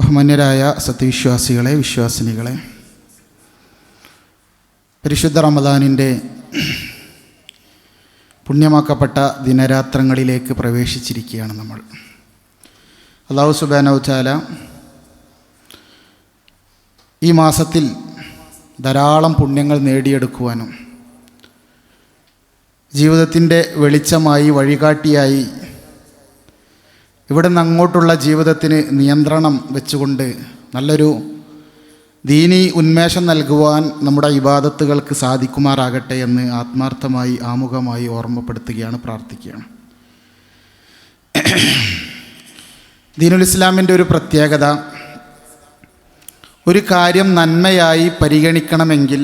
ബഹുമാന്യരായ സത്യവിശ്വാസികളെ, വിശ്വാസിനികളെ, പരിശുദ്ധ റമദാനിൻ്റെ പുണ്യമാക്കപ്പെട്ട ദിനരാത്രങ്ങളിലേക്ക് പ്രവേശിച്ചിരിക്കുകയാണ് നമ്മൾ. അല്ലാഹു സുബ്ഹാനഹു തആല ഈ മാസത്തിൽ ധാരാളം പുണ്യങ്ങൾ നേടിയെടുക്കുവാനും ജീവിതത്തിൻ്റെ വെളിച്ചമായി, വഴികാട്ടിയായി, ഇവിടെ നിന്ന് അങ്ങോട്ടുള്ള ജീവിതത്തിന് നിയന്ത്രണം വെച്ചുകൊണ്ട് നല്ലൊരു ദീനി ഉന്മേഷം നൽകുവാൻ നമ്മുടെ ഇബാദത്തുകൾക്ക് സാധിക്കുമാറാകട്ടെ എന്ന് ആത്മാർത്ഥമായി, ആമുഖമായി ഓർമ്മപ്പെടുത്തുകയാണ്, പ്രാർത്ഥിക്കുകയാണ്. ദീനുൽ ഇസ്ലാമിൻ്റെ ഒരു പ്രത്യേകത, ഒരു കാര്യം നന്മയായി പരിഗണിക്കണമെങ്കിൽ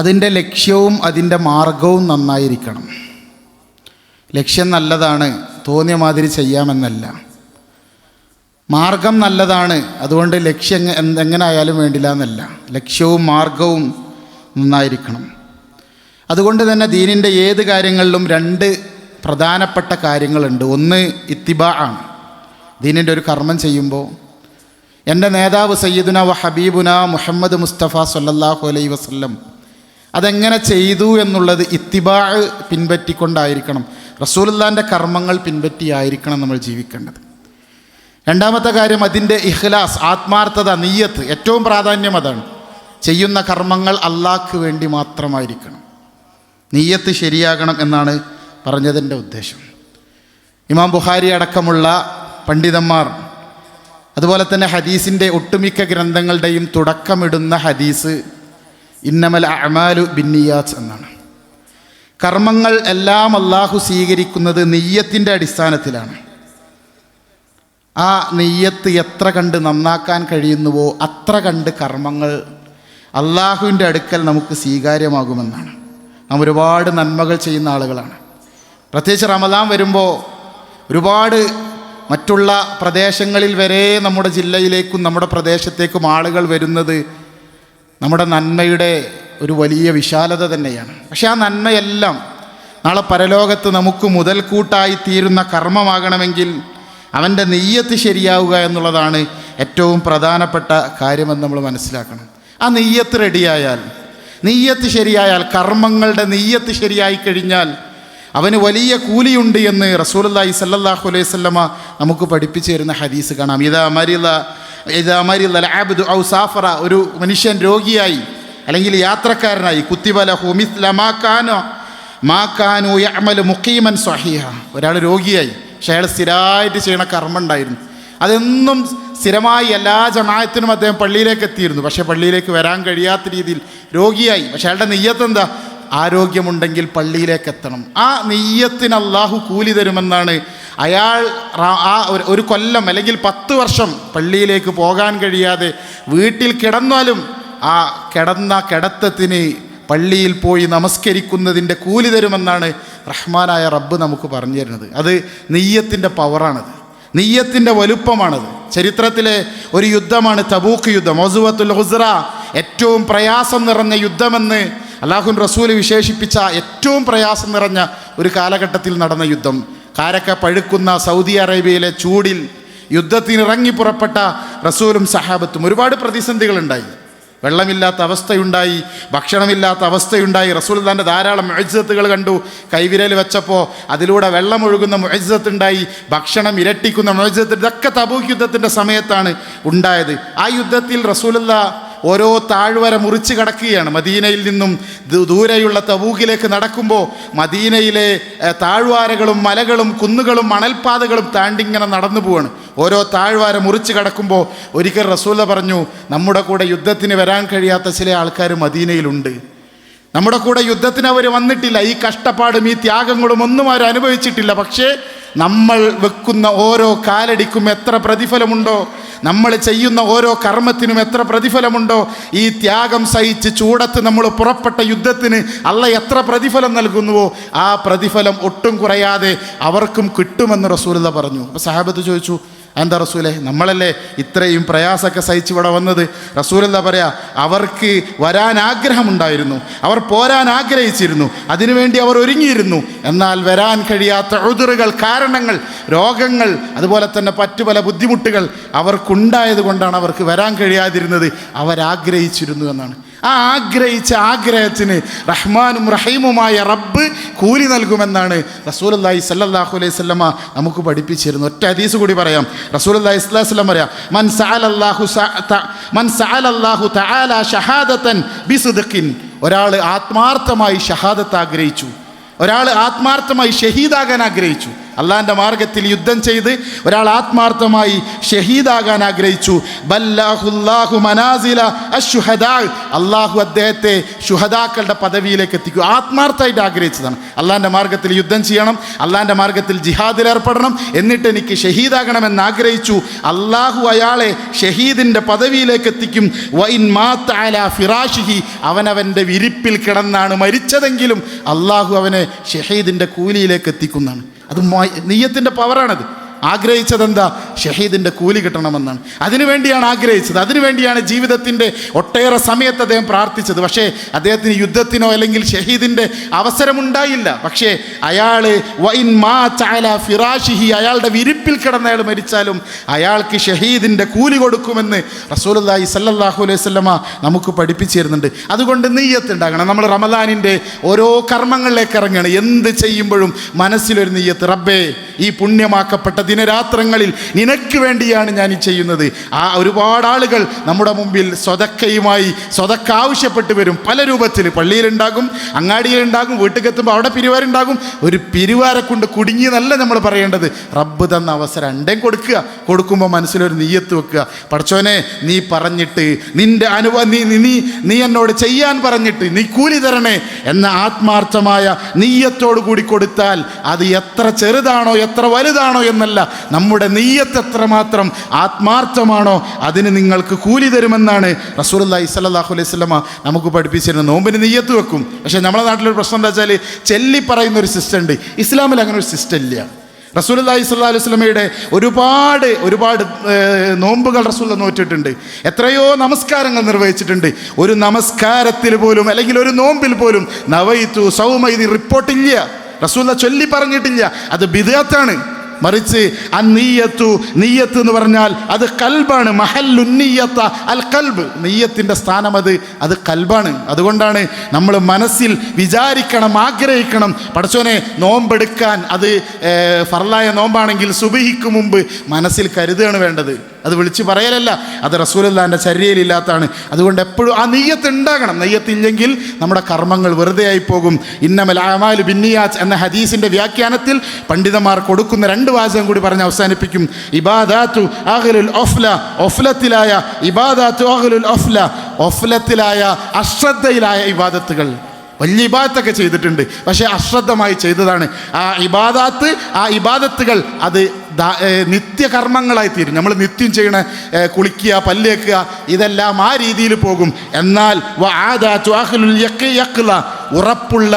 അതിൻ്റെ ലക്ഷ്യവും അതിൻ്റെ മാർഗവും നന്നായിരിക്കണം. ലക്ഷ്യം നല്ലതാണ്, തോന്നിയ മാതിരി ചെയ്യാമെന്നല്ല. മാർഗം നല്ലതാണ്, അതുകൊണ്ട് ലക്ഷ്യം എങ്ങനെ ആയാലും വേണ്ടില്ല എന്നല്ല. ലക്ഷ്യവും മാർഗവും നന്നായിരിക്കണം. അതുകൊണ്ട് തന്നെ ദീനിൻ്റെ ഏത് കാര്യങ്ങളിലും രണ്ട് പ്രധാനപ്പെട്ട കാര്യങ്ങളുണ്ട്. ഒന്ന് ഇത്തിബാ ആണ്. ദീനിൻ്റെ ഒരു കർമ്മം ചെയ്യുമ്പോൾ എൻ്റെ നേതാവ് സയ്യിദുന വ ഹബീബുന മുഹമ്മദ് മുസ്തഫ സല്ലല്ലാഹു അലൈഹി വസല്ലം അതെങ്ങനെ ചെയ്തു എന്നുള്ളത് ഇത്തിബാ പിൻപറ്റിക്കൊണ്ടായിരിക്കണം, റസൂലുള്ളാഹിൻ്റെ കർമ്മങ്ങൾ പിൻപറ്റിയായിരിക്കണം നമ്മൾ ജീവിക്കേണ്ടത്. രണ്ടാമത്തെ കാര്യം അതിൻ്റെ ഇഖ്ലാസ്, ആത്മാർത്ഥത, നിയ്യത്ത്. ഏറ്റവും പ്രാധാന്യം അതാണ്. ചെയ്യുന്ന കർമ്മങ്ങൾ അള്ളാഹ്ക്ക് വേണ്ടി മാത്രമായിരിക്കണം. നിയ്യത്ത് ശരിയാകണം എന്നാണ് പറഞ്ഞതിൻ്റെ ഉദ്ദേശം. ഇമാം ബുഖാരി അടക്കമുള്ള പണ്ഡിതന്മാർ, അതുപോലെ തന്നെ ഹദീസിൻ്റെ ഒട്ടുമിക്ക ഗ്രന്ഥങ്ങളുടെയും തുടക്കമിടുന്ന ഹദീസ് ഇന്നമൽ അഅ്മാലു ബിന്നിയാത്ത് എന്നാണ്. കർമ്മങ്ങൾ എല്ലാം അള്ളാഹു സ്വീകരിക്കുന്നത് നിയ്യത്തിൻ്റെ അടിസ്ഥാനത്തിലാണ്. ആ നിയ്യത്ത് എത്ര കണ്ട് നന്നാക്കാൻ കഴിയുന്നുവോ അത്ര കണ്ട് കർമ്മങ്ങൾ അള്ളാഹുവിൻ്റെ അടുക്കൽ നമുക്ക് സ്വീകാര്യമാകുമെന്നാണ്. നാം ഒരുപാട് നന്മകൾ ചെയ്യുന്ന ആളുകളാണ്. പ്രത്യേകിച്ച് റമദാൻ വരുമ്പോൾ ഒരുപാട് മറ്റുള്ള പ്രദേശങ്ങളിൽ വരെ നമ്മുടെ ജില്ലയിലേക്കും നമ്മുടെ പ്രദേശത്തേക്കും ആളുകൾ വരുന്നത് നമ്മുടെ നന്മയുടെ ഒരു വലിയ വിശാലത തന്നെയാണ്. പക്ഷെ ആ നന്മയെല്ലാം നാളെ പരലോകത്ത് നമുക്ക് മുതൽക്കൂട്ടായി തീരുന്ന കർമ്മമാകണമെങ്കിൽ അവൻ്റെ നെയ്യത്ത് ശരിയാവുക എന്നുള്ളതാണ് ഏറ്റവും പ്രധാനപ്പെട്ട കാര്യമെന്ന് നമ്മൾ മനസ്സിലാക്കണം. ആ നെയ്യത്ത് റെഡിയായാൽ, നെയ്യത്ത് ശരിയായാൽ, കർമ്മങ്ങളുടെ നെയ്യത്ത് ശരിയായി കഴിഞ്ഞാൽ അവന് വലിയ കൂലിയുണ്ട് എന്ന് റസൂലുള്ളാഹി സ്വല്ലല്ലാഹു അലൈഹി വസല്ലമ നമുക്ക് പഠിപ്പിച്ചു തരുന്ന ഹദീസ് കാണാം. ഇദാ മരിദ അൽഅബ്ദു ഔ സാഫറ, ഒരു മനുഷ്യൻ രോഗിയായി അല്ലെങ്കിൽ യാത്രക്കാരനായി, കുത്തിബ ലഹു മിസ്ല മാ കാനു യഅമലു മുഖീമൻ സ്വഹീഹ. ഒരാൾ രോഗിയായി, പക്ഷേ അയാൾ സ്ഥിരമായിട്ട് ചെയ്യണ കർമ്മം ഉണ്ടായിരുന്നു. അതെന്നും സ്ഥിരമായി എല്ലാ ജമാഅത്തിനും അദ്ദേഹം പള്ളിയിലേക്ക് എത്തിയിരുന്നു. പക്ഷേ പള്ളിയിലേക്ക് വരാൻ കഴിയാത്ത രീതിയിൽ രോഗിയായി. പക്ഷേ അയാളുടെ നെയ്യത്ത് എന്താ? ആരോഗ്യമുണ്ടെങ്കിൽ പള്ളിയിലേക്ക് എത്തണം. ആ നെയ്യത്തിന് അള്ളാഹു കൂലി തരുമെന്നാണ്. അയാൾ ആ ഒരു കൊല്ലം അല്ലെങ്കിൽ 10 വർഷം പള്ളിയിലേക്ക് പോകാൻ കഴിയാതെ വീട്ടിൽ കിടന്നാലും ആ കിടത്തത്തിന് പള്ളിയിൽ പോയി നമസ്കരിക്കുന്നതിൻ്റെ കൂലി തരുമെന്നാണ് റഹ്മാനായ റബ്ബ് നമുക്ക് പറഞ്ഞു തരുന്നത്. അത് നെയ്യത്തിൻ്റെ പവറാണത്, നെയ്യത്തിൻ്റെ വലുപ്പമാണത്. ചരിത്രത്തിലെ ഒരു യുദ്ധമാണ് തബൂക്ക് യുദ്ധം, ഗസ്വത്തുൽ ഉസ്റ. ഏറ്റവും പ്രയാസം നിറഞ്ഞ യുദ്ധമെന്ന് അല്ലാഹു റസൂൽ വിശേഷിപ്പിച്ച ഏറ്റവും പ്രയാസം നിറഞ്ഞ ഒരു കാലഘട്ടത്തിൽ നടന്ന യുദ്ധം. കാരക്ക പഴുക്കുന്ന സൗദി അറേബ്യയിലെ ചൂടിൽ യുദ്ധത്തിനിറങ്ങി പുറപ്പെട്ട റസൂലും സഹാബത്തും ഒരുപാട് പ്രതിസന്ധികളുണ്ടായി. വെള്ളമില്ലാത്ത അവസ്ഥയുണ്ടായി, ഭക്ഷണമില്ലാത്ത അവസ്ഥയുണ്ടായി. റസൂലുള്ളാഹിന്റെ ധാരാളം മുഅ്ജിസത്തുകൾ കണ്ടു. കൈവിരൽ വെച്ചപ്പോൾ അതിലൂടെ വെള്ളം ഒഴുകുന്ന മുഅ്ജിസത്തുണ്ടായി, ഭക്ഷണം ഇരട്ടിക്കുന്ന മുഅ്ജിസത്ത്. ഇതൊക്കെ തബൂക്ക് യുദ്ധത്തിൻ്റെ സമയത്താണ് ഉണ്ടായത്. ആ യുദ്ധത്തിൽ റസൂലുള്ളാഹി ഓരോ താഴ്വര മുറിച്ച് കടക്കുകയാണ്. മദീനയിൽ നിന്നും ദൂരെയുള്ള തബൂക്കിലേക്ക് നടക്കുമ്പോൾ മദീനയിലെ താഴ്വാരകളും മലകളും കുന്നുകളും മണൽപ്പാതകളും താണ്ടിങ്ങനെ നടന്നു പോവാണ്. ഓരോ താഴ്വാര മുറിച്ച് കടക്കുമ്പോൾ ഒരിക്കൽ റസൂല പറഞ്ഞു, നമ്മുടെ കൂടെ യുദ്ധത്തിന് വരാൻ കഴിയാത്ത ചില ആൾക്കാർ മദീനയിലുണ്ട്. നമ്മുടെ കൂടെ യുദ്ധത്തിന് അവർ വന്നിട്ടില്ല. ഈ കഷ്ടപ്പാടും ഈ ത്യാഗങ്ങളും ഒന്നും അവർ അനുഭവിച്ചിട്ടില്ല. പക്ഷേ നമ്മൾ വെക്കുന്ന ഓരോ കാലടിക്കും എത്ര പ്രതിഫലമുണ്ടോ, നമ്മൾ ചെയ്യുന്ന ഓരോ കർമ്മത്തിനും എത്ര പ്രതിഫലമുണ്ടോ, ഈ ത്യാഗം സഹിച്ച് ചൂടത്ത് നമ്മൾ പുറപ്പെട്ട യുദ്ധത്തിന് അള്ളാഹ് എത്ര പ്രതിഫലം നൽകുന്നുവോ ആ പ്രതിഫലം ഒട്ടും കുറയാതെ അവർക്കും കിട്ടുമെന്ന് റസൂലുള്ളാഹി പറഞ്ഞു. അപ്പോൾ സഹാബത്ത് ചോദിച്ചു, എന്താ റസൂലെ, നമ്മളല്ലേ ഇത്രയും പ്രയാസമൊക്കെ സഹിച്ച് ഇവിടെ വന്നത്? റസൂലെന്താ പറയാ, അവർക്ക് വരാൻ ആഗ്രഹമുണ്ടായിരുന്നു, അവർ പോരാൻ ആഗ്രഹിച്ചിരുന്നു, അതിനുവേണ്ടി അവർ ഒരുങ്ങിയിരുന്നു. എന്നാൽ വരാൻ കഴിയാത്ത ഉദുറുകൾ, കാരണങ്ങൾ, രോഗങ്ങൾ, അതുപോലെ തന്നെ മറ്റു പല ബുദ്ധിമുട്ടുകൾ അവർക്കുണ്ടായത് കൊണ്ടാണ് അവർക്ക് വരാൻ കഴിയാതിരുന്നത്. അവരാഗ്രഹിച്ചിരുന്നു എന്നാണ്. ആ ആഗ്രഹിച്ച ആഗ്രഹത്തിന് റഹ്മാനും റഹീമുമായ റബ്ബ് കൂലി നൽകുമെന്നാണ് റസൂലുള്ളാഹി സ്വല്ലല്ലാഹു അലൈഹി വസല്ലമ നമുക്ക് പഠിപ്പിച്ചിരുന്നു. ഒറ്റ ഹദീസ് കൂടി പറയാം. റസൂലുള്ളാഹി സ്വല്ലല്ലാഹു അലൈഹി വസല്ലം പറയാം, മൻ സഅലല്ലാഹു തആല ഷഹാദതൻ ബിസ്ദിഖിൻ. ഒരാൾ ആത്മാർത്ഥമായി ഷഹാദത്ത് ആഗ്രഹിച്ചു, ഒരാൾ ആത്മാർത്ഥമായി ഷഹീദാകാൻ ആഗ്രഹിച്ചു, അള്ളാഹിൻ്റെ മാർഗത്തിൽ യുദ്ധം ചെയ്ത് ഒരാൾ ആത്മാർത്ഥമായി ഷഹീദാകാൻ ആഗ്രഹിച്ചു. ബല്ലഹുല്ലാഹു മനാസില അശ്ശുഹദാ, അള്ളാഹു അദ്ദേഹത്തെ ശുഹദാക്കളുടെ പദവിയിലേക്ക് എത്തിക്കും. ആത്മാർത്ഥമായിട്ട് ആഗ്രഹിച്ചതാണ്. അള്ളാഹിൻ്റെ മാർഗത്തിൽ യുദ്ധം ചെയ്യണം, അള്ളാഹിൻ്റെ മാർഗത്തിൽ ജിഹാദിൽ ഏർപ്പെടണം, എന്നിട്ട് എനിക്ക് ഷഹീദാകണമെന്ന് ആഗ്രഹിച്ചു. അള്ളാഹു അയാളെ ഷഹീദിൻ്റെ പദവിയിലേക്ക് എത്തിക്കും. വഇൻ മാത അലാ ഫിറാഷിഹി, അവനവൻ്റെ വിരിപ്പിൽ കിടന്നാണ് മരിച്ചതെങ്കിലും അള്ളാഹു അവനെ ഷഹീദിൻ്റെ കൂലിയിലേക്ക് എത്തിക്കുന്നതാണ്. അത് നിയ്യത്തിൻ്റെ പവറാണത്. ആഗ്രഹിച്ചതെന്താ? ഷഹീദിൻ്റെ കൂലി കിട്ടണമെന്നാണ്. അതിനുവേണ്ടിയാണ് ആഗ്രഹിച്ചത്, അതിനുവേണ്ടിയാണ് ജീവിതത്തിൻ്റെ ഒട്ടേറെ സമയത്ത് അദ്ദേഹം പ്രാർത്ഥിച്ചത്. പക്ഷേ അദ്ദേഹത്തിന് യുദ്ധത്തിനോ അല്ലെങ്കിൽ ഷഹീദിൻ്റെ അവസരമുണ്ടായില്ല. പക്ഷേ അയാൾ വഇൻ മാത അലാ ഫിറാഷിഹി, അയാളുടെ വിരിപ്പിൽ കിടന്ന് അയാൾ മരിച്ചാലും അയാൾക്ക് ഷഹീദിൻ്റെ കൂലി കൊടുക്കുമെന്ന് റസൂലുള്ളാഹി സ്വല്ലല്ലാഹു അലൈഹി വസല്ലമ നമുക്ക് പഠിപ്പിച്ചു തരുന്നുണ്ട്. അതുകൊണ്ട് നിയ്യത്ത് ഉണ്ടാകണം. നമ്മൾ റമദാനിൻ്റെ ഓരോ കർമ്മങ്ങളിലേക്ക് ഇറങ്ങുകയാണ്. എന്ത് ചെയ്യുമ്പോഴും മനസ്സിലൊരു നിയ്യത്ത്, റബ്ബേ ഈ പുണ്യമാക്കപ്പെട്ട ദിനരാത്രങ്ങളിൽ നിനക്ക് വേണ്ടിയാണ് ഞാൻ ഈ ചെയ്യുന്നത്. ആ ഒരുപാട് ആളുകൾ നമ്മുടെ മുമ്പിൽ സ്വതക്ക ആവശ്യപ്പെട്ട് വരും. പല രൂപത്തിൽ പള്ളിയിലുണ്ടാകും, അങ്ങാടിയിലുണ്ടാകും, വീട്ടിലെത്തുമ്പോൾ അവിടെ പിരിവാരുണ്ടാകും. ഒരു പിരിവാരെ കൊണ്ട് കുടുങ്ങിയെന്നല്ല നമ്മൾ പറയേണ്ടത്. റബ്ബ് തന്ന അവസരം ഉണ്ടെങ്കിൽ കൊടുക്കുക. കൊടുക്കുമ്പോൾ മനസ്സിലൊരു നിയ്യത്ത് വെക്കുക. പടച്ചോനെ, നീ പറഞ്ഞിട്ട് നിൻ്റെ നീ എന്നോട് ചെയ്യാൻ പറഞ്ഞിട്ട് നീ കൂലി തരണേ എന്ന ആത്മാർത്ഥമായ നിയ്യത്തോടു കൂടി കൊടുത്താൽ അത് എത്ര ചെറുതാണോ എത്ര വലുതാണോ എന്നല്ല, നമ്മുടെ നിയ്യത്ത് എത്രമാത്രം ആത്മാർത്ഥമാണോ അതിന് നിങ്ങൾക്ക് കൂലി തരുമെന്നാണ് റസൂലുള്ളാഹി സ്വല്ലല്ലാഹു അലൈഹി വസല്ലമ നമുക്ക് പഠിപ്പിച്ചിരുന്നത്. നോമ്പിന് നിയ്യത്ത് വെക്കും. പക്ഷേ നമ്മുടെ നാട്ടിലൊരു പ്രശ്നം എന്താ വെച്ചാൽ, ചെല്ലി പറയുന്ന ഒരു സിസ്റ്റം ഉണ്ട്. ഇസ്ലാമിൽ അങ്ങനെ ഒരു സിസ്റ്റം ഇല്ല. റസൂലുള്ളാഹി സ്വല്ലല്ലാഹു അലൈഹി വസല്ലമയുടെ ഒരുപാട് നോമ്പുകൾ റസൂൽ നോറ്റിട്ടുണ്ട്. എത്രയോ നമസ്കാരങ്ങൾ നിർവഹിച്ചിട്ടുണ്ട്. ഒരു നമസ്കാരത്തിൽ പോലും അല്ലെങ്കിൽ ഒരു നോമ്പിൽ പോലും നവൈതു സൗമ ഇത് റിപ്പോർട്ടില്ല. റസൂൽ ചൊല്ലി പറഞ്ഞിട്ടില്ല. അത് ബിദ്അത്താണ്. മറിച്ച് നീയത്ത് എന്ന് പറഞ്ഞാൽ അത് കൽബാണ്. മഹല്ലുന്നിയ്യത്ത അൽ കൽബ്, നെയ്യത്തിൻ്റെ സ്ഥാനം അത് കൽബാണ്. അതുകൊണ്ടാണ് നമ്മൾ മനസ്സിൽ വിചാരിക്കണം, ആഗ്രഹിക്കണം, പടച്ചോനെ നോമ്പെടുക്കാൻ. അത് ഫർലായ നോമ്പാണെങ്കിൽ സുബഹിക്ക് മുമ്പ് മനസ്സിൽ കരുതുകയാണ് വേണ്ടത്. അത് വിളിച്ച് പറയലല്ല, അത് റസൂലുള്ളാഹിൻ്റെ ചര്യയിലില്ലാത്തതാണ്. അതുകൊണ്ട് എപ്പോഴും ആ നിയ്യത്ത് ഉണ്ടാകണം. നിയ്യത്തില്ലെങ്കിൽ നമ്മുടെ കർമ്മങ്ങൾ വെറുതെ ആയി പോകും. ഇന്നമൽ അഅമാലു ബിന്നിയാത്ത് എന്ന ഹദീസിൻ്റെ വ്യാഖ്യാനത്തിൽ പണ്ഡിതന്മാർ കൊടുക്കുന്ന 2 വാചകം കൂടി പറഞ്ഞ് അവസാനിപ്പിക്കും. ഇബാദാത്തു അഹ്ലുൽ ഒഫ്ല, ഒഫ്ലത്തിലായ ഇബാദാത്തു അഹ്ലുൽ ഒഫ്ല, ഒഫ്ലത്തിലായ അശ്രദ്ധയിലായ ഇബാദത്തുകൾ. വലിയ ഇബാദത്തൊക്കെ ചെയ്തിട്ടുണ്ട്, പക്ഷേ അശ്രദ്ധമായി ചെയ്തതാണ്. ആ ഇബാദത്തുകൾ അത് നിത്യകർമ്മങ്ങളായി തീരും. നമ്മൾ നിത്യം ചെയ്യണ കുളിക്കുക, പല്ലേക്കുക, ഇതെല്ലാം ആ രീതിയിൽ പോകും. എന്നാൽ ഉറപ്പുള്ള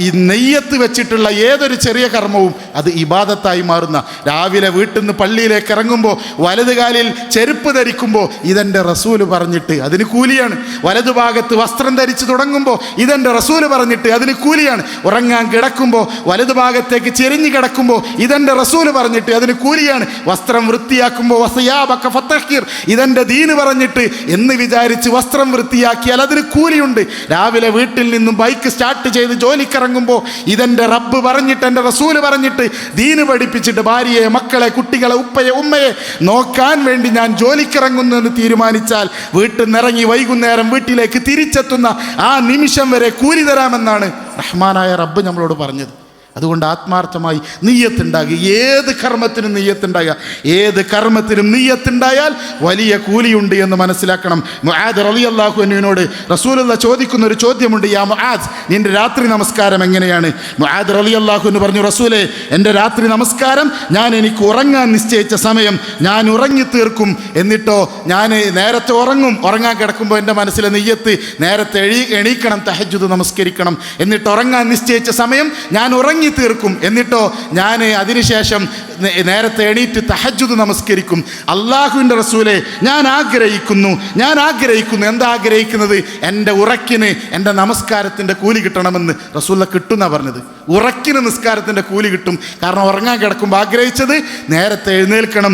ഈ നെയ്യത്ത് വെച്ചിട്ടുള്ള ഏതൊരു ചെറിയ കർമ്മവും അത് ഇബാദത്തായി മാറുന്ന, രാവിലെ വീട്ടിൽ നിന്ന് പള്ളിയിലേക്ക് ഇറങ്ങുമ്പോൾ വലതുകാലിൽ ചെരുപ്പ് ധരിക്കുമ്പോൾ ഇതെൻ്റെ റസൂല് പറഞ്ഞിട്ട് അതിന് കൂലിയാണ്. വലതുഭാഗത്ത് വസ്ത്രം ധരിച്ച് തുടങ്ങുമ്പോൾ ഇതെൻ്റെ റസൂല് പറഞ്ഞിട്ട് അതിന് കൂലിയാണ്. ഉറങ്ങാൻ കിടക്കുമ്പോൾ വലതുഭാഗത്തേക്ക് ചെരിഞ്ഞ് കിടക്കുമ്പോൾ ഇതെൻ്റെ റസൂല് പറഞ്ഞിട്ട് അതിന് കൂലിയാണ്. വസ്ത്രം വൃത്തിയാക്കുമ്പോൾ വസയാബക ഫതഹിർ, ഇതെൻ്റെ ദീന് പറഞ്ഞിട്ട് എന്ന് വിചാരിച്ച് വസ്ത്രം വൃത്തിയാക്കിയാൽ അതിന് കൂലിയുണ്ട്. രാവിലെ വീട്ടിൽ നിന്നും ബൈക്ക് സ്റ്റാർട്ട് ചെയ്ത് ജോലിക്കിറങ്ങുമ്പോൾ ഇതെൻ്റെ റബ്ബ് പറഞ്ഞിട്ട് എൻ്റെ റസൂല് പറഞ്ഞിട്ട് ദീന് പഠിപ്പിച്ചിട്ട് ഭാര്യയെ, മക്കളെ, കുട്ടികളെ, ഉപ്പയെ, ഉമ്മയെ നോക്കാൻ വേണ്ടി ഞാൻ ജോലിക്കിറങ്ങുന്നു എന്ന് തീരുമാനിച്ചാൽ വീട്ടിൽ നിന്നിറങ്ങി വൈകുന്നേരം വീട്ടിലേക്ക് തിരിച്ചെത്തുന്ന ആ നിമിഷം വരെ കൂലി തരാമെന്നാണ് റഹ്മാനായ റബ്ബ് നമ്മളോട് പറഞ്ഞത്. അതുകൊണ്ട് ആത്മാർത്ഥമായി നിയ്യത്തുണ്ടാകുക. ഏത് കർമ്മത്തിനും നിയ്യത്തുണ്ടാകുക. ഏത് കർമ്മത്തിനും നിയ്യത്തുണ്ടായാൽ വലിയ കൂലിയുണ്ട് എന്ന് മനസ്സിലാക്കണം. മുആദ് റളിയല്ലാഹു അൻഹുവിനോട് റസൂലുള്ളാഹി ചോദിക്കുന്ന ഒരു ചോദ്യമുണ്ട്. യാ മുആദ്, നിന്റെ രാത്രി നമസ്കാരം എങ്ങനെയാണ്? മുആദ് റളിയല്ലാഹു അൻഹു പറഞ്ഞു, റസൂലേ, എൻ്റെ രാത്രി നമസ്കാരം എനിക്ക് ഉറങ്ങാൻ നിശ്ചയിച്ച സമയം ഞാൻ ഉറങ്ങി തീർക്കും. എന്നിട്ടോ ഞാൻ നേരത്തെ ഉറങ്ങും. ഉറങ്ങാൻ കിടക്കുമ്പോൾ എൻ്റെ മനസ്സിലെ നിയ്യത്ത് നേരത്തെ എണീക്കണം, തഹജ്ജുദ് നമസ്കരിക്കണം. എന്നിട്ട് ഉറങ്ങാൻ നിശ്ചയിച്ച സമയം ഞാൻ ഉറങ്ങി ഉറങ്ങി തീർക്കും. എന്നിട്ടോ ഞാൻ അതിനുശേഷം നേരത്തെ എണീറ്റ് തഹജ്ജുദ് നമസ്കരിക്കും. അള്ളാഹുവിൻ്റെ റസൂലെ ഞാൻ ആഗ്രഹിക്കുന്നു എന്താ ആഗ്രഹിക്കുന്നത്? എൻ്റെ ഉറക്കിന് എൻ്റെ നമസ്കാരത്തിൻ്റെ കൂലി കിട്ടണമെന്ന്. റസൂല കിട്ടുന്ന പറഞ്ഞത്, ഉറക്കിന് നിസ്കാരത്തിൻ്റെ കൂലി കിട്ടും. കാരണം ഉറങ്ങാൻ കിടക്കുമ്പോൾ ആഗ്രഹിച്ചത് നേരത്തെ എഴുന്നേൽക്കണം,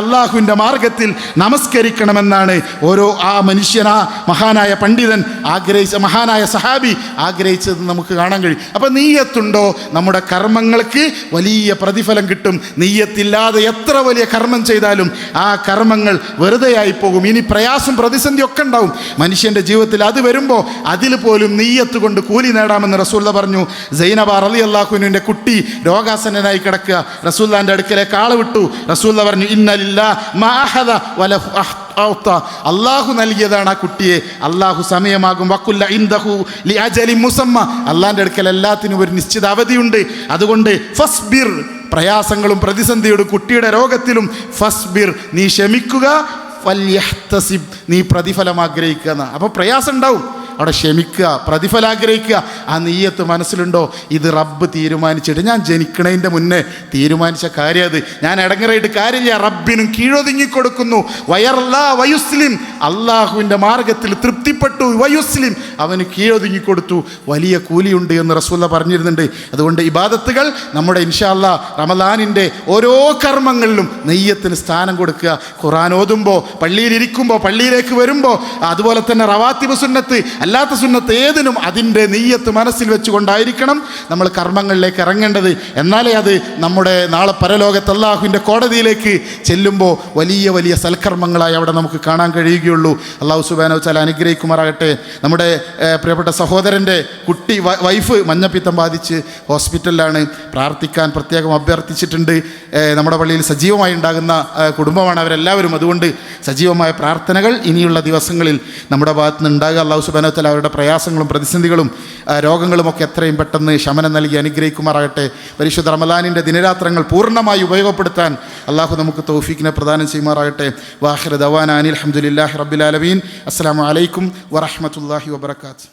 അള്ളാഹുവിൻ്റെ മാർഗത്തിൽ നമസ്കരിക്കണമെന്നാണ് ഓരോ ആ മനുഷ്യൻ, ആ മഹാനായ പണ്ഡിതൻ ആഗ്രഹിച്ച, മഹാനായ സഹാബി ആഗ്രഹിച്ചത് നമുക്ക് കാണാൻ കഴിയും. അപ്പം നീയത്തുണ്ടോ നമ്മുടെ കർമ്മങ്ങൾക്ക് വലിയ പ്രതിഫലം കിട്ടും. നീയത്തില്ലാതെ എത്ര വലിയ കർമ്മം ചെയ്താലും ആ കർമ്മങ്ങൾ വെറുതെയായി പോകും. ഇനി പ്രയാസം പ്രതിസന്ധി ഒക്കെ ഉണ്ടാവും മനുഷ്യൻ്റെ ജീവിതത്തിൽ. അത് വരുമ്പോൾ അതിൽ പോലും നീയത്ത് കൊണ്ട് കൂലി നേടാമെന്ന് റസൂല്ല പറഞ്ഞു. സൈനബ റളിയല്ലാഹുവിൻ്റെ കുട്ടി രോഗാസന്നനായി കിടക്കുക. റസൂല്ലാൻ്റെ അടുക്കലേക്ക് ആളെ വിട്ടു. റസൂല്ല പറഞ്ഞു, ഇന്നലില്ലാഹി മാ അഹദ വലഹു അള്ളാഹു നൽകിയതാണ് ആ കുട്ടിയെ. അള്ളാഹു സമയമാകും. വക്കുല്ല ഇൻദഹു ലി അജലി മുസമ്മ, അള്ളാഹിൻ്റെ അടുക്കൽ എല്ലാത്തിനും ഒരു നിശ്ചിത അവധിയുണ്ട്. അതുകൊണ്ട് ഫസ്ബിർ, പ്രയാസങ്ങളും പ്രതിസന്ധിയോടും കുട്ടിയുടെ രോഗത്തിലും ഫസ്ബിർ, നീ ക്ഷമിക്കുക. ഫൽയഹ്തസിബ്, നീ പ്രതിഫലം ആഗ്രഹിക്കുക. അപ്പോൾ പ്രയാസം ഉണ്ടാവും, അവിടെ ക്ഷമിക്കുക, പ്രതിഫലം ആഗ്രഹിക്കുക. ആ നീയത്ത് മനസ്സിലുണ്ടോ? ഇത് റബ്ബ് തീരുമാനിച്ചിട്ട്, ഞാൻ ജനിക്കണതിൻ്റെ മുന്നേ തീരുമാനിച്ച കാര്യം അത്, ഞാൻ ഇടങ്ങറായിട്ട് കാര്യമില്ല, റബ്ബിനും കീഴൊതുങ്ങിക്കൊടുക്കുന്നു. വയറല്ലാ വയുസ്ലിം, അള്ളാഹുവിൻ്റെ മാർഗത്തിൽ തൃപ്തിപ്പെട്ടു. വയുസ്ലിം, അവന് കീഴൊതുങ്ങിക്കൊടുത്തു. വലിയ കൂലിയുണ്ട് എന്ന് റസൂല പറഞ്ഞിരുന്നുണ്ട്. അതുകൊണ്ട് ഇബാദത്തുകൾ നമ്മുടെ ഇൻഷാ അല്ലാഹ് റമദാനിൻ്റെ ഓരോ കർമ്മങ്ങളിലും നെയ്യത്തിന് സ്ഥാനം കൊടുക്കുക. ഖുർആൻ ഓതുമ്പോൾ, പള്ളിയിലിരിക്കുമ്പോൾ, പള്ളിയിലേക്ക് വരുമ്പോൾ, അതുപോലെ തന്നെ റവാത്തിബ് സുന്നത്ത്, അല്ലാത്ത സുന്നത്ത് ഏതിനും അതിൻ്റെ നെയ്യത്ത് മനസ്സിൽ വെച്ചുകൊണ്ടായിരിക്കണം നമ്മൾ കർമ്മങ്ങളിലേക്ക് ഇറങ്ങേണ്ടത്. എന്നാലേ അത് നമ്മുടെ നാളെ പരലോകത്ത് അല്ലാഹുവിൻ്റെ കോടതിയിലേക്ക് ചെല്ലുമ്പോൾ വലിയ വലിയ സൽക്കർമ്മങ്ങളായി അവിടെ നമുക്ക് കാണാൻ കഴിയുകയുള്ളൂ. അല്ലാഹു സുബ്ഹാനഹു വ തആല അനുഗ്രഹിക്കുമാറാകട്ടെ. നമ്മുടെ പ്രിയപ്പെട്ട സഹോദരൻ്റെ കുട്ടി വൈഫ് മഞ്ഞപ്പിത്തം ബാധിച്ച് ഹോസ്പിറ്റലിലാണ്. പ്രാർത്ഥിക്കാൻ പ്രത്യേകം അഭ്യർത്ഥിച്ചിട്ടുണ്ട്. നമ്മുടെ പള്ളിയിൽ സജീവമായി ഉണ്ടാകുന്ന കുടുംബമാണ് അവരെല്ലാവരും. അതുകൊണ്ട് സജീവമായ പ്രാർത്ഥനകൾ ഇനിയുള്ള ദിവസങ്ങളിൽ നമ്മുടെ ഭാഗത്ത് നിന്ന് ഉണ്ടാകുക. അല്ലാഹു സുബ്ഹാനഹു വ തആല അവരുടെ പ്രയാസങ്ങളും പ്രതിസന്ധികളും രോഗങ്ങളുമൊക്കെ എത്രയും പെട്ടെന്ന് ശമനം നൽകി അനുഗ്രഹിക്കുമാറാകട്ടെ. പരിശുദ്ധ റമദാനിൻ്റെ ദിനരാത്രങ്ങൾ പൂർണ്ണമായി ഉപയോഗപ്പെടുത്താൻ അല്ലാഹു നമുക്ക് തൗഫീഖിനെ പ്രദാനം ചെയ്യുമാറാകട്ടെ. വാഖിറു ദഅവാനാ അനിൽ ഹംദുലില്ലാഹി റബ്ബിൽ ആലമീൻ. അസ്സലാമു അലൈക്കും വറഹ്മത്തുള്ളാഹി വബറകാതുഹു.